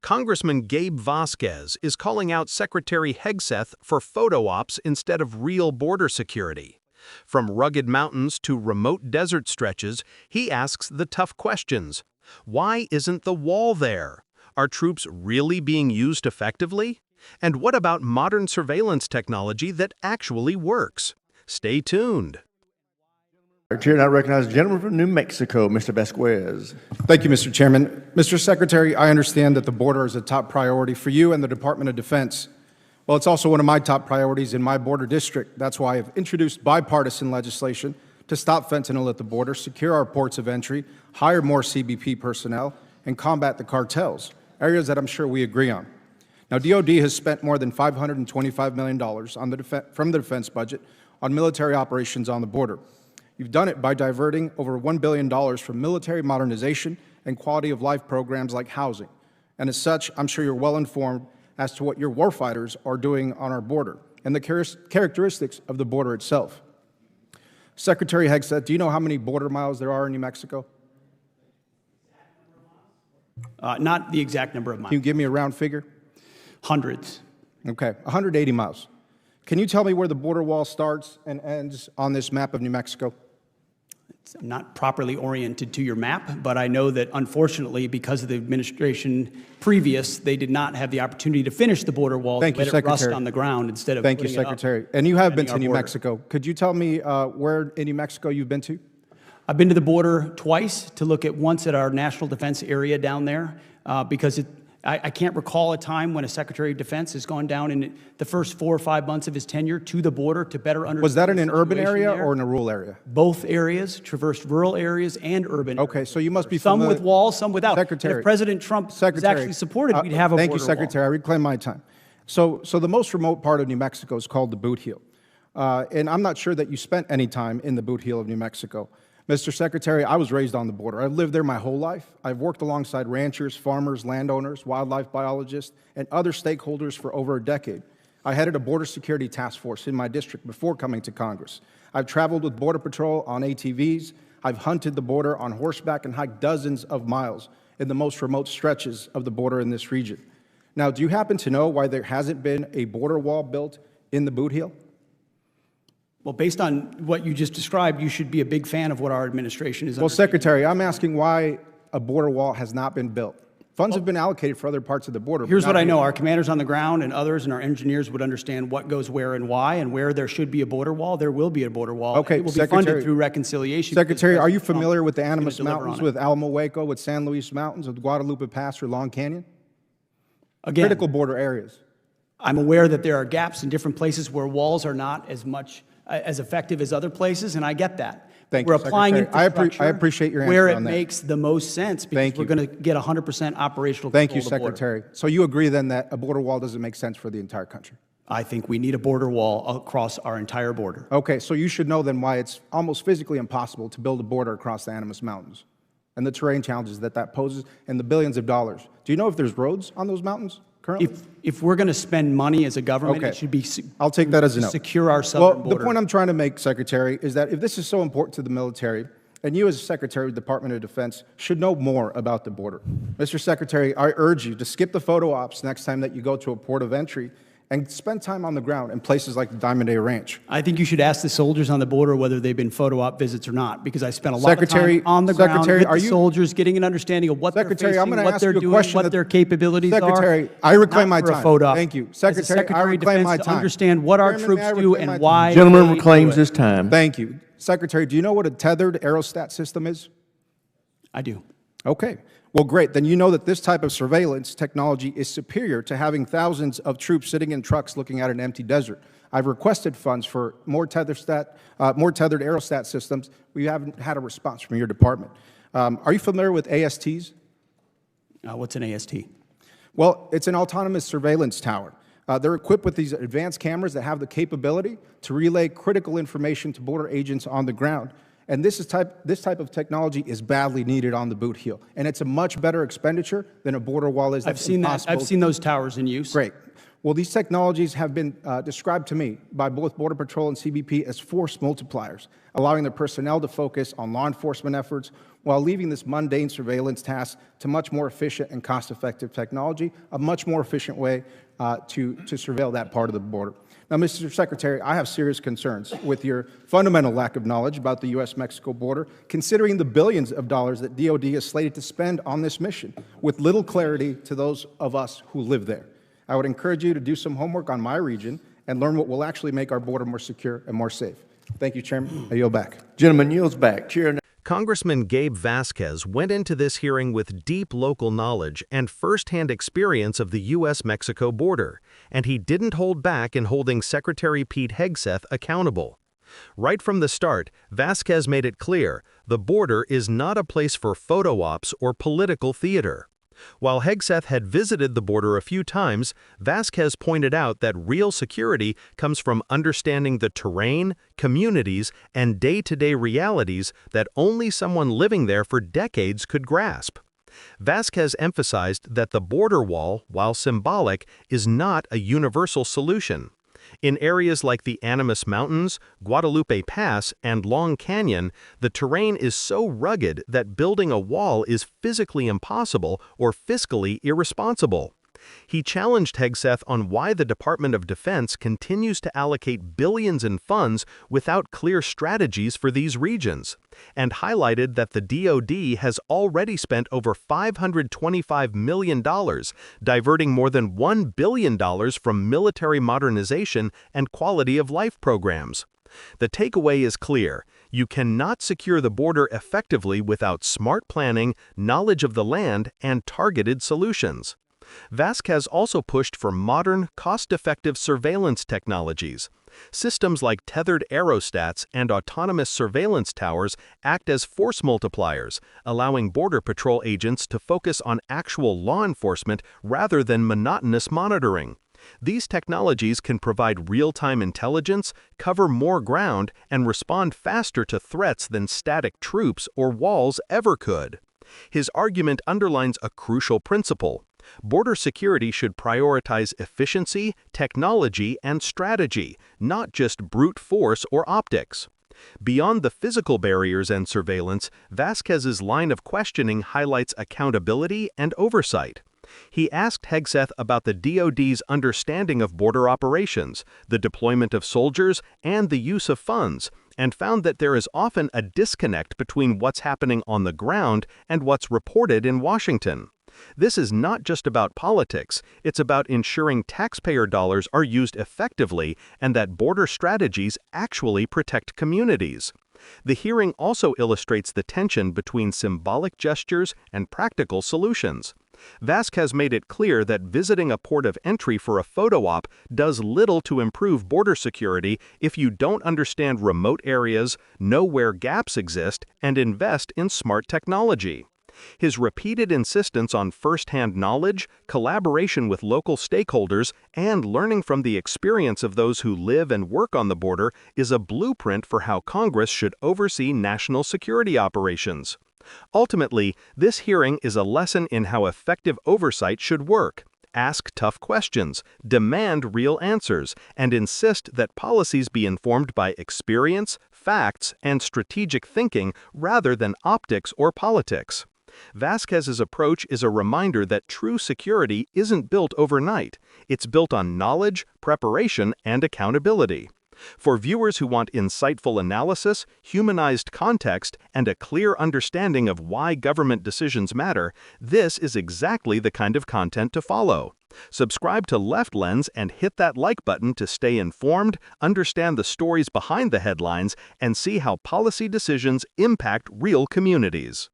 Congressman Gabe Vasquez is calling out Secretary Hegseth for photo ops instead of real border security. From rugged mountains to remote desert stretches, he asks the tough questions. Why isn't the wall there? Are troops really being used effectively? And what about modern surveillance technology that actually works? Stay tuned. Chair now recognizes the gentleman from New Mexico, Mr. Vasquez. Thank you, Mr. Chairman. Mr. Secretary, I understand that the border is a top priority for you and the Department of Defense. Well, it's also one of my top priorities in my border district. That's why I've introduced bipartisan legislation to stop fentanyl at the border, secure our ports of entry, hire more CBP personnel, and combat the cartels, areas that I'm sure we agree on. Now, DOD has spent more than $525 million from the defense budget on military operations on the border. You've done it by diverting over $1 billion from military modernization and quality of life programs like housing. And as such, I'm sure you're well informed as to what your warfighters are doing on our border and the characteristics of the border itself. Secretary Hegseth, do you know how many border miles there are in New Mexico? Not the exact number of miles. Can you give me a round figure? Hundreds. Okay, 180 miles. Can you tell me where the border wall starts and ends on this map of New Mexico? I'm not properly oriented to your map, but I know that unfortunately, because of the administration previous, they did not have the opportunity to finish the border wall. Thank you, let it rust Secretary. on the ground instead of Thank you, putting it up. Secretary. And you have been to our New border. Mexico. Could you tell me where in New Mexico you've been to? I've been to the border twice to look at once at our national defense area down there because I can't recall a time when a Secretary of Defense has gone down in the first 4 or 5 months of his tenure to the border to better understand. Was that in the an urban situation area there. or in a rural area? Both areas, traversed rural areas and urban Okay, areas. so you must be Some familiar. with walls, some without. Secretary. And if President Trump was actually supported, we'd have a Thank border you, Secretary. wall. I reclaim my time. So the most remote part of New Mexico is called the Boot Heel. And I'm not sure that you spent any time in the Boot Heel of New Mexico. Mr. Secretary, I was raised on the border. I've lived there my whole life. I've worked alongside ranchers, farmers, landowners, wildlife biologists, and other stakeholders for over a decade. I headed a border security task force in my district before coming to Congress. I've traveled with Border Patrol on ATVs. I've hunted the border on horseback and hiked dozens of miles in the most remote stretches of the border in this region. Now, do you happen to know why there hasn't been a border wall built in the Boot Heel? Well, based on what you just described, you should be a big fan of what our administration is. Well, Secretary, I'm asking why a border wall has not been built. Funds have been allocated for other parts of the border. Here's what I know. Our commanders on the ground and others and our engineers would understand what goes where and why, and where there should be a border wall, there will be a border wall. Okay, it will be Secretary, funded through reconciliation. Secretary, are you President Trump familiar with the is gonna Animas deliver Mountains, on it. with Alamo Waco, with San Luis Mountains, with Guadalupe Pass or Long Canyon? Again, Critical border areas. I'm aware that there are gaps in different places where walls are not as effective as other places, and I get that. Thank We're you, applying Secretary. infrastructure I appreciate your answer where it on that. makes the most sense because Thank we're you. going to get 100% operational Thank you, control of the border. Secretary. So you agree then that a border wall doesn't make sense for the entire country? I think we need a border wall across our entire border. Okay, so you should know then why it's almost physically impossible to build a border across the Animas Mountains and the terrain challenges that poses and the billions of dollars. Do you know if there's roads on those mountains currently? If we're going to spend money as a government, Okay. it should be I'll take that as a no. secure our southern border. Well, the point I'm trying to make, Secretary, is that if this is so important to the military, and you as Secretary of the Department of Defense should know more about the border. Mr. Secretary, I urge you to skip the photo ops next time that you go to a port of entry and spend time on the ground in places like the Diamond Day Ranch. I think you should ask the soldiers on the border whether they've been photo op visits or not, because I spent a lot of Secretary, time on the ground Secretary, with the soldiers, getting an understanding of what Secretary, they're I'm facing, gonna what ask they're you a doing, question what that- their capabilities Secretary, are. I reclaim not my for a time. photo op. Thank you. As a Secretary, I Secretary of reclaim my Defense to time. understand what our Chairman, troops may I do reclaim my and time? why. Gentleman they reclaims do it. his time. Thank you. Secretary, do you know what a tethered aerostat system is? I do. Okay. Well, great. Then you know that this type of surveillance technology is superior to having thousands of troops sitting in trucks looking at an empty desert. I've requested funds for more tethered aerostat systems. We haven't had a response from your department. Are you familiar with ASTs? What's an AST? Well, it's an autonomous surveillance tower. They're equipped with these advanced cameras that have the capability to relay critical information to border agents on the ground. And this type of technology is badly needed on the Boot Heel. And it's a much better expenditure than a border wall is. I've seen that. I've seen those towers in use. Great. Well, these technologies have been described to me by both Border Patrol and CBP as force multipliers, allowing their personnel to focus on law enforcement efforts while leaving this mundane surveillance task to much more efficient and cost-effective technology, a much more efficient way to surveil that part of the border. Now, Mr. Secretary, I have serious concerns with your fundamental lack of knowledge about the U.S. Mexico border, considering the billions of dollars that DOD is slated to spend on this mission, with little clarity to those of us who live there. I would encourage you to do some homework on my region and learn what will actually make our border more secure and more safe. Thank you, Chairman. I yield back. Gentleman yields back. Chair. Congressman Gabe Vasquez went into this hearing with deep local knowledge and firsthand experience of the U.S. Mexico border, and he didn't hold back in holding Secretary Pete Hegseth accountable. Right from the start, Vasquez made it clear the border is not a place for photo ops or political theater. While Hegseth had visited the border a few times, Vasquez pointed out that real security comes from understanding the terrain, communities, and day-to-day realities that only someone living there for decades could grasp. Vasquez emphasized that the border wall, while symbolic, is not a universal solution. In areas like the Animas Mountains, Guadalupe Pass, and Long Canyon, the terrain is so rugged that building a wall is physically impossible or fiscally irresponsible. He challenged Hegseth on why the Department of Defense continues to allocate billions in funds without clear strategies for these regions, and highlighted that the DoD has already spent over $525 million, diverting more than $1 billion from military modernization and quality of life programs. The takeaway is clear. You cannot secure the border effectively without smart planning, knowledge of the land, and targeted solutions. Vasquez also pushed for modern, cost-effective surveillance technologies. Systems like tethered aerostats and autonomous surveillance towers act as force multipliers, allowing Border Patrol agents to focus on actual law enforcement rather than monotonous monitoring. These technologies can provide real-time intelligence, cover more ground, and respond faster to threats than static troops or walls ever could. His argument underlines a crucial principle. Border security should prioritize efficiency, technology, and strategy, not just brute force or optics. Beyond the physical barriers and surveillance, Vasquez's line of questioning highlights accountability and oversight. He asked Hegseth about the DoD's understanding of border operations, the deployment of soldiers, and the use of funds, and found that there is often a disconnect between what's happening on the ground and what's reported in Washington. This is not just about politics, it's about ensuring taxpayer dollars are used effectively and that border strategies actually protect communities. The hearing also illustrates the tension between symbolic gestures and practical solutions. Vasquez made it clear that visiting a port of entry for a photo op does little to improve border security if you don't understand remote areas, know where gaps exist, and invest in smart technology. His repeated insistence on first-hand knowledge, collaboration with local stakeholders, and learning from the experience of those who live and work on the border is a blueprint for how Congress should oversee national security operations. Ultimately, this hearing is a lesson in how effective oversight should work. Ask tough questions, demand real answers, and insist that policies be informed by experience, facts, and strategic thinking rather than optics or politics. Vasquez's approach is a reminder that true security isn't built overnight. It's built on knowledge, preparation, and accountability. For viewers who want insightful analysis, humanized context, and a clear understanding of why government decisions matter, this is exactly the kind of content to follow. Subscribe to Left Lens and hit that like button to stay informed, understand the stories behind the headlines, and see how policy decisions impact real communities.